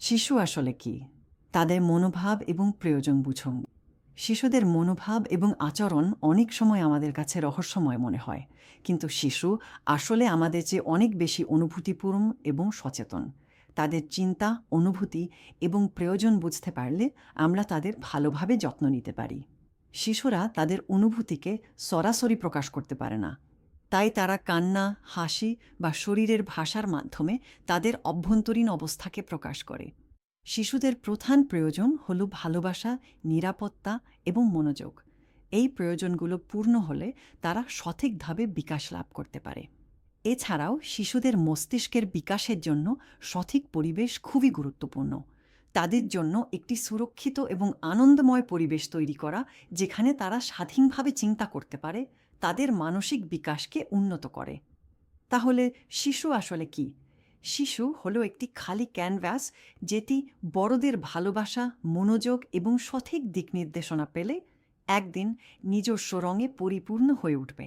শিশু আসলে কি? তাদের মনোভাব এবং প্রয়োজন বুঝুন। শিশুদের মনোভাব এবং আচরণ অনেক সময় আমাদের কাছে রহস্যময় মনে হয়, কিন্তু শিশু আসলে আমাদের চেয়ে অনেক বেশি অনুভূতিপূর্ণ এবং সচেতন। তাদের চিন্তা, অনুভূতি এবং প্রয়োজন বুঝতে পারলে আমরা তাদের ভালোভাবে যত্ন নিতে পারি। শিশুরা তাদের অনুভূতিকে সরাসরি প্রকাশ করতে পারে না, তাই তারা কান্না, হাসি বা শরীরের ভাষার মাধ্যমে তাদের অভ্যন্তরীণ অবস্থাকে প্রকাশ করে। শিশুদের প্রধান প্রয়োজন হল ভালোবাসা, নিরাপত্তা এবং মনোযোগ। এই প্রয়োজনগুলো পূর্ণ হলে তারা সঠিকভাবে বিকাশ লাভ করতে পারে। এছাড়াও শিশুদের মস্তিষ্কের বিকাশের জন্য সঠিক পরিবেশ খুবই গুরুত্বপূর্ণ। তাদের জন্য একটি সুরক্ষিত এবং আনন্দময় পরিবেশ তৈরি করা, যেখানে তারা স্বাধীনভাবে চিন্তা করতে পারে, তাদের মানসিক বিকাশকে উন্নত করে। তাহলে শিশু আসলে কি? শিশু হলো একটি খালি ক্যানভাস, যেটি বড়দের ভালোবাসা, মনোযোগ এবং সঠিক দিক নির্দেশনা পেলে একদিন নিজস্ব রঙে পরিপূর্ণ হয়ে উঠবে।